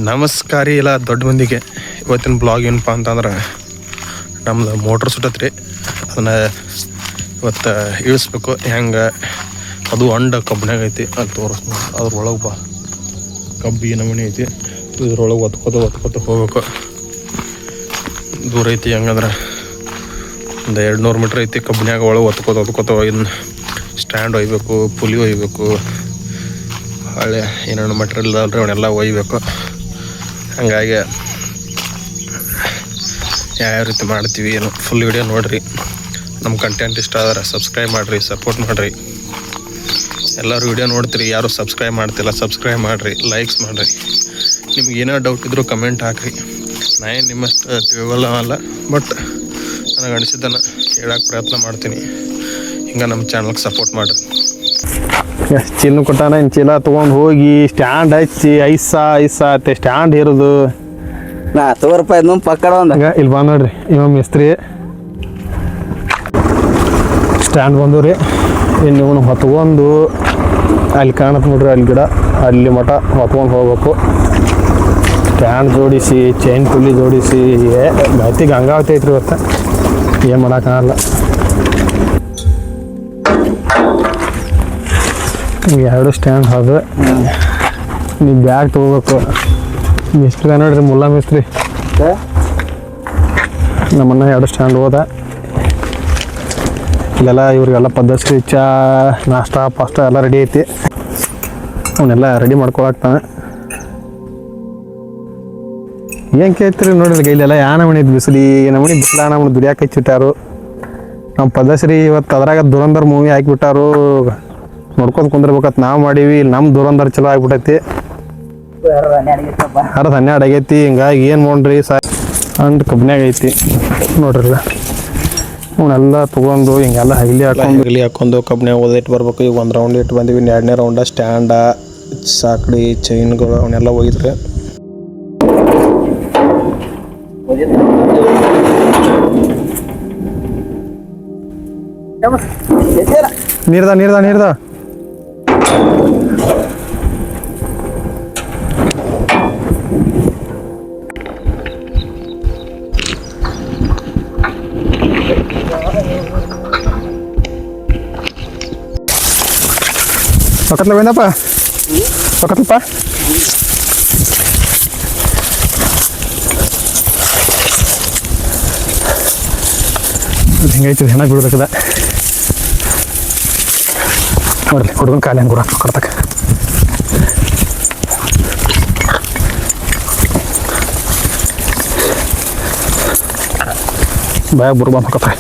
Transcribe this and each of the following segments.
ನಮಸ್ಕಾರ ಎಲ್ಲ ದೊಡ್ಡ ಮಂದಿಗೆ. ಇವತ್ತಿನ ಬ್ಲಾಗ್ ಏನಪ್ಪ ಅಂತಂದ್ರೆ ನಮ್ದು ಮೋಟ್ರ್ ಸುಟ್ಟತ್ರಿ. ಅದನ್ನು ಇವತ್ತು ಇಳಿಸ್ಬೇಕು. ಹೆಂಗೆ ಅದು ಅಂಡ ಕಬ್ಬಿನಾಗ ಐತಿ ಅಲ್ಲಿ ತೋರಿಸ್ಬೇಕು. ಅದ್ರೊಳಗೆ ಬಾ ಕಬ್ಬಿ ನಮೂನಿ ಐತಿ. ಇದ್ರೊಳಗೆ ಒತ್ಕೋತ ಹೋಗ್ಬೇಕು. ದೂರ ಐತಿ. ಹೆಂಗಂದ್ರೆ ಒಂದು 200 ಮೀಟ್ರ್ ಐತಿ. ಕಬ್ಬಿನಾಗ ಒಳಗೆ ಒತ್ಕೋತ ಇದನ್ನ ಸ್ಟ್ಯಾಂಡ್ ಒಯ್ಬೇಕು, ಪುಲಿ ಒಯ್ಬೇಕು, ಹಳೆ ಏನೇನು ಮಟ್ರಿಯಲ್ ಅಲ್ರಿ ಅವನ್ನೆಲ್ಲ ಒಯ್ಬೇಕು. ಹಂಗಾಗಿ ಯಾವ ರೀತಿ ಮಾಡ್ತೀವಿ ಏನು ಫುಲ್ ವಿಡಿಯೋ ನೋಡಿರಿ. ನಮ್ಮ ಕಂಟೆಂಟ್ ಇಷ್ಟ ಆದ್ರೆ ಸಬ್ಸ್ಕ್ರೈಬ್ ಮಾಡಿರಿ, ಸಪೋರ್ಟ್ ಮಾಡಿರಿ. ಎಲ್ಲರೂ ವಿಡಿಯೋ ನೋಡ್ತೀರಿ, ಯಾರು ಸಬ್ಸ್ಕ್ರೈಬ್ ಮಾಡ್ತಿಲ್ಲ, ಸಬ್ಸ್ಕ್ರೈಬ್ ಮಾಡಿರಿ, ಲೈಕ್ಸ್ ಮಾಡಿರಿ. ನಿಮ್ಗೆ ಏನೋ ಡೌಟ್ ಇದ್ದರೂ ಕಮೆಂಟ್ ಹಾಕಿರಿ. ನಾ ಏನು ನಿಮ್ಮಷ್ಟು ತಿಳ್ಕೊಳ್ಳಲ್ಲ, ಬಟ್ ನನಗೆ ಅನಿಸಿದ್ದನ್ನು ಹೇಳೋಕ್ಕೆ ಪ್ರಯತ್ನ ಮಾಡ್ತೀನಿ. ಹಿಂಗೆ ನಮ್ಮ ಚಾನಲ್ಗೆ ಸಪೋರ್ಟ್ ಮಾಡಿರಿ. ಎಷ್ಟು ಚೀಲ ಕೊಟ್ಟಾನ. ಇನ್ನು ಚೀಲ ತೊಗೊಂಡು ಹೋಗಿ ಸ್ಟ್ಯಾಂಡ್ ಹಚ್ಚಿ ಐಸ ಅತ್ತೆ ಸ್ಟ್ಯಾಂಡ್ ಇರೋದು ನಾ ₹100 ಪಕ್ಕಡ ಒಂದಾಗ ಇಲ್ಲಿ ಬಂದು ನೋಡ್ರಿ. ಇವ ಮಿಸ್ತ್ರಿ ಸ್ಟ್ಯಾಂಡ್ ಬಂದು ರೀ. ಇನ್ನು ಇವನು ಹೊತ್ಕೊಂಡು ಅಲ್ಲಿ ಕಾಣತ್ತೆ ನೋಡ್ರಿ, ಅಲ್ಲಿ ಗಿಡ ಅಲ್ಲಿ ಮಠ ಹೊತ್ಕೊಂಡು ಹೋಗ್ಬೇಕು. ಸ್ಟ್ಯಾಂಡ್ ಜೋಡಿಸಿ ಚೈನ್ ಪುಲ್ಲಿ ಜೋಡಿಸಿ ಗತಿ ಗಂಗಾವತಿ ಐತ್ರಿ. ಇವತ್ತು ಏನು ಮಾಡೋಕ್ಕಾಗಲ್ಲ. ಎರಡು ಸ್ಟ್ಯಾಂಡ್ ಅದು. ನೀವು ಬ್ಯಾಗ್ ತೊಗೋಬೇಕು. ಮಿಸ್ತ್ರಿ ನೋಡ್ರಿ, ಮುಲ್ಲಾ ಮಿಸ್ತ್ರಿ ನಮ್ಮನ್ನ 2 ಸ್ಟ್ಯಾಂಡ್ ಹೋದ. ಇಲ್ಲೆಲ್ಲ ಇವ್ರಿಗೆಲ್ಲ ಪದ್ಧತಿ ಚಾ ನಾಷ್ಟ ಪಾಷ್ಟ ಎಲ್ಲ ರೆಡಿ ಐತಿ. ಅವನ್ನೆಲ್ಲ ರೆಡಿ ಮಾಡ್ಕೊಳಕ್ತಾನೆ. ಏನು ಕೇಳ್ತೀರಿ ನೋಡ್ರಿ, ಇಲ್ಲೆಲ್ಲ ಯಾ ನಮೂನಿ ಬಿಸಿಲಿ ನಮೂನಿ ಬಿಸಿಲ ನಮ್ಮನ್ನು ದುಡಿಯಾಕೆ ಹಚ್ಚಿಟ್ಟಾರು. ನಮ್ಮ ಪದ್ಧತಿ ಇವತ್ತು ಅದ್ರಾಗ ದುರಂಧರ್ ಮೂವಿ ಹಾಕಿಬಿಟ್ಟಾರು. ನೋಡ್ಕೊಂಡು ಕುಂದಿರ್ಬೇಕಂತ ನಾವು ಮಾಡೀವಿ. ಇಲ್ಲಿ ನಮ್ಮ ದುರಂಧರ್ ಚಲೋ ಆಗ್ಬಿಟ್ಟೈತಿ. 12 ಆಗೈತಿ. ಹಿಂಗಾಗಿ ಏನು ಮಾಡ್ರಿ ಅಂಡ್ ಕಬ್ಬಿನಾಗ ಐತಿ ನೋಡ್ರಿ. ಅವನ್ನೆಲ್ಲ ತೊಗೊಂಡು ಹಿಂಗೆಲ್ಲ ಹೈಲಿ ಹಾಕೊಂಡು ಕಬ್ಬಿನಾಗ ಓದಿಟ್ಟು ಬರ್ಬೇಕು. ಈಗ 1 ರೌಂಡ್ ಇಟ್ಟು ಬಂದೀವಿ. 2ನೇ ರೌಂಡ ಸ್ಟ್ಯಾಂಡ ಸಾಕಡಿ ಚೈನ್ಗಳು ಅವನ್ನೆಲ್ಲ ಒಯ್ದ್ರಿ. ನೀರ್ದ ಪಕ್ಕತ್ಲ ಬಂದಪ್ಪ ಪಕ್ಕತ್ಲಪ್ಪ. ಹಿಂಗೈತಿ ಹೆಣ ಬಿಡ್ಬೇಕದ ನೋಡ್ರಿ. ಹುಡುಗನ ಕಾಲಿ ಹಂಗೆ ಕೊಡ್ತಕ್ಕ ಬಾಯಾಗ ಬರು ಬಂದು ಹೊಕ್ಕತ್ತ.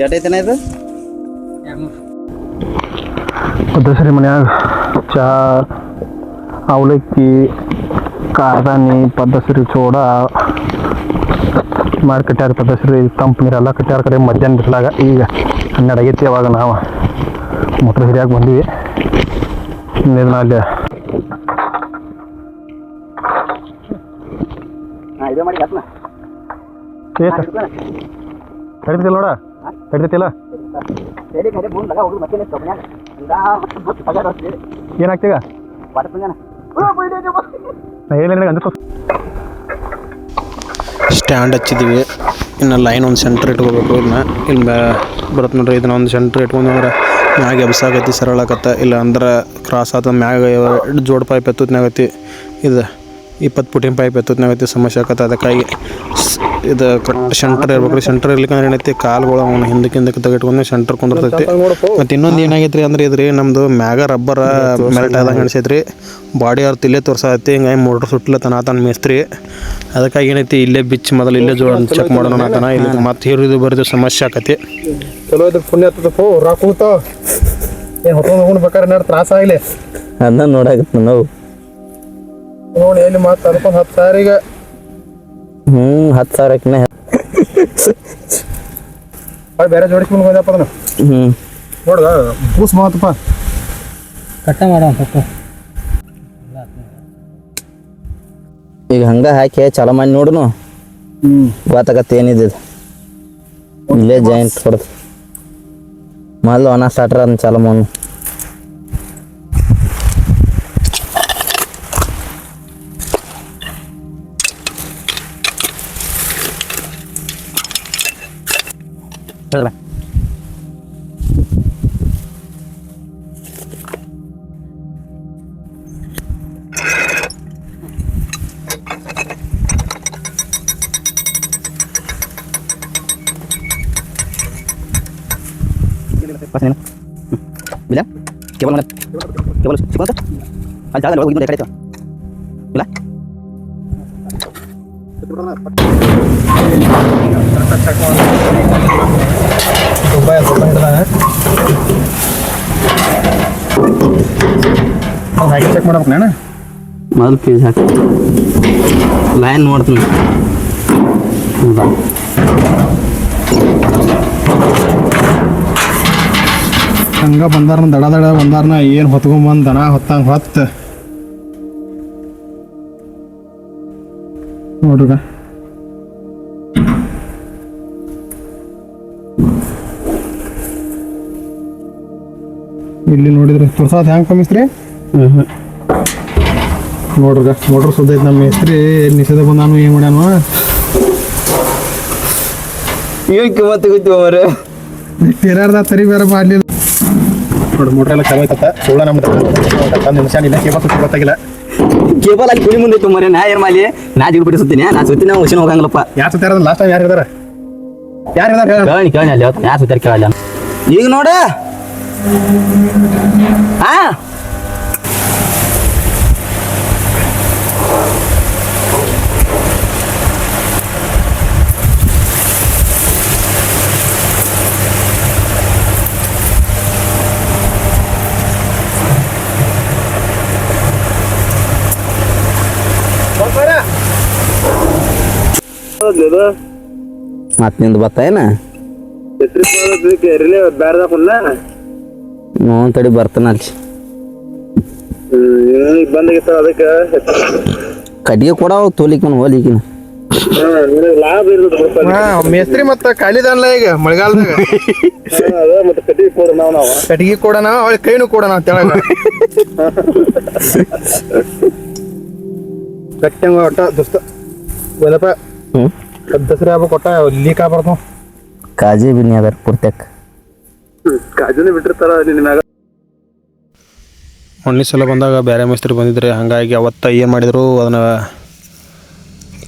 ಎಷ್ಟೈತನ ಇದು? ಪದ್ಧತಿ ಮನ್ಯಾಗ ಚಾ ಅವಲಕ್ಕಿ ಕಾರ್ದಾನಿ ಪದ್ಧತಿ ಚೋಡ ಮಾಡಿ ಕಟ್ಟ್ಯಾರ. ಪದ್ಧತಿ ತಂಪು ನೀರೆಲ್ಲ ಕಟ್ಟ್ಯಾರ. ಕಡೆ ಮಧ್ಯಾಹ್ನ ಬಿಸಿಲಾಗ ಈಗ 12 ಆಗೈತಿ. ಅವಾಗ ನಾವು ಮೋಟ್ರ್ ಹಿರಿಯಾಗಿ ಬಂದೀವಿ. ಇನ್ನೇನು ಅಲ್ಲಿ ತಡಿತಿಲ್ಲ ನೋಡ, ತಡಿತಿಲ್ಲ. ಏನಾಗ್ತೀಗ ಸ್ಟ್ಯಾಂಡ್ ಹಚ್ಚಿದ್ದೀವಿ. ಇನ್ನು ಲೈನ್ ಒಂದು ಸೆಂಟ್ರ್ ಇಟ್ಕೋಬೇಕು. ಇದನ್ನ ಇಲ್ಲಿ ಬರುತ್ತೆ ನೋಡ್ರಿ. ಇದನ್ನ ಒಂದು ಸೆಂಟ್ರ್ ಇಟ್ಕೊಂಡ್ರೆ ಮ್ಯಾಗ ಎಬ್ಸಾಗತ್ತಿ ಸರಳಾಗತ್ತ. ಇಲ್ಲ ಅಂದ್ರೆ ಕ್ರಾಸ್ ಆತ. ಮ್ಯಾಗ ಜೋಡ್ ಪೈಪ್ ಎತ್ತುತ್ನಾಗತ್ತಿ. ಇದು 20 ಫುಟಿನ ಪೈಪ್ ಎತ್ತುತ್ನಾಗತ್ತಿ. ಸಮಸ್ಯೆ ಆಕತ್ತೆ. ಅದಕ್ಕಾಗಿ ಇದು ಸೆಂಟರ್ ಇರ್ಬೇಕು ರೀ. ಸೆಂಟರ್ ಇರ್ಲಿಕ್ಕಂದ್ರೆ ಏನೈತಿ, ಕಾಲುಗಳು ಅವನು ಹಿಂದಕ್ಕೆ ತೆಗೆಟ್ಕೊಂಡು ಸೆಂಟರ್ ಕುಂದಿರ್ತೈತಿ. ಮತ್ತು ಇನ್ನೊಂದು ಏನಾಗೈತ್ರಿ ಅಂದ್ರೆ ಇದ್ರಿ ನಮ್ಮದು ಮ್ಯಾಗ ರಬ್ಬರ ಮೆಲ್ಟ್ ಆದಂಗೆ ಅನಿಸೈತ್ರಿ. ಬಾಡಿ ಅವ್ರು ಇಲ್ಲೇ ತೋರ್ಸತ್ತಿ. ಹಿಂಗಾಗಿ ಮೋಟ್ರ್ ಸುಟ್ಲತನ ಆತನ ಮೇಸ್ತ್ರಿ. ಅದಕ್ಕಾಗಿ ಏನೈತಿ, ಇಲ್ಲೇ ಬಿಚ್ಚಿ ಮೊದಲು ಇಲ್ಲೇ ಚೆಕ್ ಮಾಡೋಣ ಆತನ. ಇಲ್ಲಿ ಮತ್ತೆ ಹೀರಿದು ಬರೋದು ಸಮಸ್ಯೆ ಆಕತಿ. ಚಲೋ ಇದ್ರ ಪುಣ್ಯ ಆಗ್ತದಪ್ಪ. ರಾಕೂತ ಏನು ಹೊತ್ಕೊಂಡು ಬೇಕಾದ್ರೆ ಏನಾರು ತ್ರಾಸ ಆಗಲಿ ಅದನ್ನ ನೋಡಾಕತ್ತ ನಾವು ನೋಡಿ. ಎಲ್ಲಿ ಮತ್ತೆ ಅದಕ್ಕೊಂದು 10,000 ಈಗ 10,000 ಬೇರೆ ಜೋಡಿಸ್ಕೊಂಡು ಬಂದಪ್ಪ ಅದನ್ನ. ನೋಡ್ದ ಬೂಸ್ ಮಾತಪ್ಪ. ಕಟ್ಟ ಮಾಡೋ ಸ್ವಲ್ಪ ಈಗ ಹಂಗ ಹಾಕಿ ಚಾಲೋ ಮಾಡಿ ನೋಡುನು ಗೊತ್ತಾಗತ್ತೆ ಏನಿದೆ ಇಲ್ಲೇ ಜಾಯಿಂಟ್ ಹೊಡೆದು ಮೊದಲು ಒಣ ಸ್ಟಾರ್ಟರ್ ಅದನ್ನ ಚಾಲೋ ಮಾಡು Pasnya bilang kebal mana kebal sikon tuh ada jalan bagus gitu itu bilang check ಮಾಡ್ಬೇಕು ನಾನು ಮೊದಲು ಪೀಸ್ ಹಾಕಿ ಲೈನ್ ನೋಡ್ತೀನಿ ಹಂಗ ಬಂದಾರನ ದಡ ದಡ ಬಂದಾರನ ಏನು ಹೊತ್ಕೊಂಬಂದು ದನ ಹೊತ್ತಂಗೆ ಹೊತ್ತು ನೋಡ್ರಿ ಇಲ್ಲಿ ನೋಡಿದ್ರಿ ತುರ್ಸಾದ ಹೆಂಗೆ ಕಮ್ಮಿಸ್ರಿ ನೋಡ್ರಿ ಮೋಟ್ರ್ ಸುದ್ದ ಐತೆ ನಮ್ಮ ಮೇಸ್ತ್ರಿ ನಿಷೇಧ ಬಂದಾನು ಏನು ಮಾಡ್ಯಾನು ಏನು ಮತ್ತೆ ಗೊತ್ತು ಅವರೇ ಟೇರಾರ್ದ ತರಿ ಬೇರೆ ಮಾಡಲಿಲ್ಲ ನೋಡಿ ಮೋಟ್ರ್ ಎಲ್ಲ ಚಲೋ ಐತತ್ತ ಸೋಳ ನಮ್ಮ ನಿಮಿಷ ಇಲ್ಲ ಕೇಬಲ್ ಸುತ್ತ ಗೊತ್ತಾಗಿಲ್ಲ ಕೇಬಲ್ ಅಲ್ಲಿ ಕುಳಿ ಮುಂದೆ ಮರೆ ನಾ ಏನು ಮಾಡಿ ನಾ ಜೀವ ಬಿಟ್ಟು ಸುತ್ತೀನಿ ನಾ ಸುತ್ತೀನಿ ಹುಷಿನ ಹೋಗಂಗಿಲ್ಲಪ್ಪ ಯಾರು ಸುತ್ತಾರ ಲಾಸ್ಟ್ ಟೈಮ್ ಯಾರು ಇದಾರೆ ಕೇಳಿ ಕೇಳಿ ಅಲ್ಲಿ ಯಾರು ಸುತ್ತಾರ ಕೇಳಲ್ಲ ಈಗ ನೋಡ ಹಾ ಮತ್ ನಿಂದು ಬತ್ತಾಯನ ನೋನ್ ತಡಿ ಬರ್ತಾನ ಅಲ್ಲಿ ಬಂದಾಗಿತ್ತ ಅದಕ್ಕೆ ಕಟ್ಟಿಗೆ ಕೊಡ ತೋಲಿಕ್ ಹೋಲಿಕಿನ ಲಾಭ ಮೇಸ್ತ್ರಿ ಮತ್ತ ಖಾಲಿದಲ್ಲ ಈಗ ಮಳೆಗಾಲದಾಗ ಮತ್ತೆ ಕಟ್ಟಿಗೆ ಕೊಡ ನಾವು ಕಟ್ಟಿಗೆ ಕೊಡೋಣ ಅವಳ ಕೈನು ಕೊಡೋಣ ತೆಳಗ ಕಟ್ಟಂಗ ಒಟ್ಟ ದೋಸ್ತ ಗೊಲ್ಲಪ್ಪ ದಸರಾ ಹಬ್ಬ ಕೊಟ್ಟ ಲೀಕ್ ಆಗ್ಬಾರ್ದು ಕಾಜಿ ಬಿನಿ ಅದಾರ ಪುರ್ತಕ್ ಕಾಜುನೇ ಬಿಟ್ಟಿರ್ತಾರ ನಿನ್ನ ಮ್ಯಾಗ ಮೊನ್ನೆ ಸಲ ಬಂದಾಗ ಬೇರೆ ಮೇಸ್ತ್ರಿ ಬಂದಿದ್ರಿ ಹಾಗಾಗಿ ಅವತ್ತ ಏನು ಮಾಡಿದ್ರು ಅದನ್ನ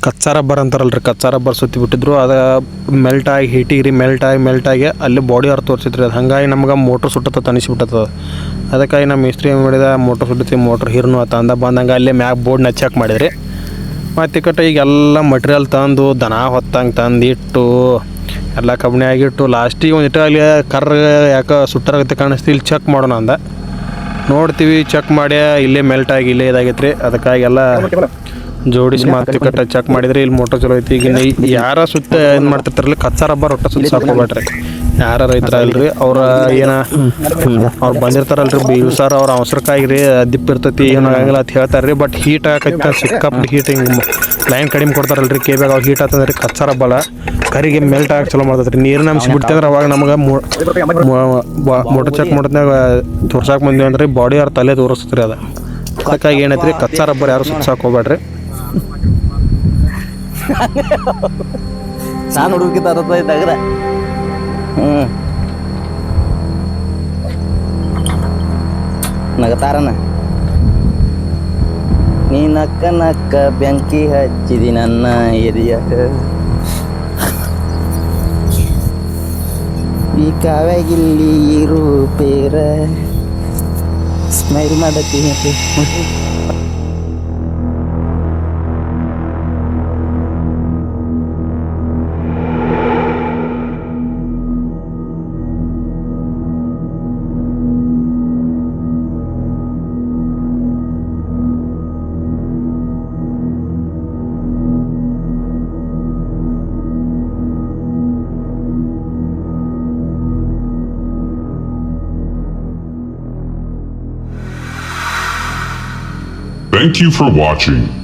ಕಚ್ಚಾ ರಬ್ಬರ್ ಅಂತಾರಲ್ರಿ ಕಚ್ಚಾ ರಬ್ಬರ್ ಸುತ್ತಿ ಬಿಟ್ಟಿದ್ರು ಅದು ಮೆಲ್ಟಾಗಿ ಹೀಟಿಗೆ ಮೆಲ್ಟಾಗಿ ಅಲ್ಲಿ ಬಾಡಿ ಅರ್ಥ ತೋರಿಸಿದ್ರಿ ಅದು ಹಾಗಾಗಿ ನಮ್ಗೆ ಮೋಟ್ರ್ ಸುಟ್ಟತ್ತ ಅನಿಸ್ಬಿಟ್ಟದ ಅದಕ್ಕಾಗಿ ನಮ್ಮ ಮೇಸ್ತ್ರಿ ಏನು ಮಾಡಿದ ಮೋಟ್ರ್ ಸುಟ್ಟತಿ ಮೋಟ್ರ್ ಹಿರ್ನು ಆತ ಅಂದ ಬಂದಂಗೆ ಅಲ್ಲೇ ಮ್ಯಾಗ ಬೋರ್ಡ್ನ ಚೆಕ್ ಮಾಡಿದ್ರಿ ಮತ್ತು ಕಟ್ಟ ಈಗೆಲ್ಲ ಮಟ್ರಿಯಲ್ ತಂದು ದನ ಹೊತ್ತಂಗೆ ತಂದು ಇಟ್ಟು ಎಲ್ಲ ಕಬ್ಬಿಣಿ ಆಗಿಟ್ಟು ಲಾಸ್ಟಿಗೆ ಒಂದು ಇಟ್ಟು ಅಲ್ಲಿ ಕರ್ರ ಯಾಕೆ ಸುಟ್ಟರಾಗತ್ತೆ ಕಾಣಿಸ್ತಿ ಇಲ್ಲಿ ಚೆಕ್ ಮಾಡೋಣ ಅಂದ ನೋಡ್ತೀವಿ ಚೆಕ್ ಮಾಡಿ ಇಲ್ಲೇ ಮೆಲ್ಟಾಗಿ ಇಲ್ಲೇ ಇದಾಗೈತೆ ರೀ ಅದಕ್ಕಾಗಿ ಎಲ್ಲ ಜೋಡಿಸಿ ಮಾತು ಕಟ್ಟ ಚೆಕ್ ಮಾಡಿದ್ರೆ ಇಲ್ಲಿ ಮೋಟರ್ ಚಲೋ ಐತಿ ಈಗ ಯಾರ ಸುತ್ತ ಏನು ಮಾಡ್ತಿರ್ತಾರಲ್ಲ ಕಚ್ಚಾ ರಬ್ಬರ್ ಒಟ್ಟ ಸುತ್ತ ಸಾಕೋಬೇಡ್ರಿ ಯಾರ ರೈತರ ಅಲ್ರಿ ಅವ್ರ ಏನ ಅವ್ರು ಬಂದಿರ್ತಾರಲ್ರಿ ಬೀಳ್ಸಾರ ಅವ್ರ ಅವಸರಕ್ಕಾಗಿ ರೀ ದಿಪ್ಪ ಇರ್ತೈತಿ ಏನು ಆಗಂಗಿಲ್ಲ ಅಂತ ಹೇಳ್ತಾರೆ ಬಟ್ ಹೀಟ್ ಆಕೈತಿ ಸಿಕ್ಕಾಪಟ್ಟು ಹೀಟ್ ಹಿಂಗೆ ಲೈನ್ ಕಡಿಮೆ ಕೊಡ್ತಾರಲ್ರಿ ಕೇಬಾಗ ಅವ್ರು ಹೀಟ್ ಆತಂದ್ರಿ ಕಚ್ಚಾ ರಬ್ಬಲ್ಲ ಕರಿಗೆ ಮೆಲ್ಟ್ ಆಗಿ ಚಲೋ ಮಾಡ್ತೈತಿ ನೀರಿನ ಅಂಶ ಬಿಡ್ತಂದ್ರೆ ಅವಾಗ ನಮಗೆ ಮೋಟರ್ ಚೆಕ್ ಮಾಡೋದ್ನಾಗ ತೋರ್ಸಾಕ್ ಬಂದೀವಿ ಅಂದ್ರೆ ಬಾಡಿ ಅವ್ರ ತಲೆ ತೋರಿಸ್ತರಿ ಅದು ಅದಕ್ಕಾಗಿ ಏನೈತ್ರಿ ಕಚ್ಚಾ ರಬ್ಬರ್ ಯಾರು ಸುತ್ತಾಕ್ ಹೋಗ್ಬೇಡ್ರಿ ನಾನು ಹುಡುಗಿದ್ದ ಇದ್ದಾಗ ನಗತಾರನ ನೀ ನಕ್ಕ ನಕ್ಕ ಬೆಂಕಿ ಹಚ್ಚಿದಿ ನನ್ನ ಎದೆಯಾಗ ಈ ಕಾವ್ಯಾಗಿಲ್ಲಿ ಇರು ಪೇರ smile ಮಾಡತ್ತೀನಿ Thank you for watching.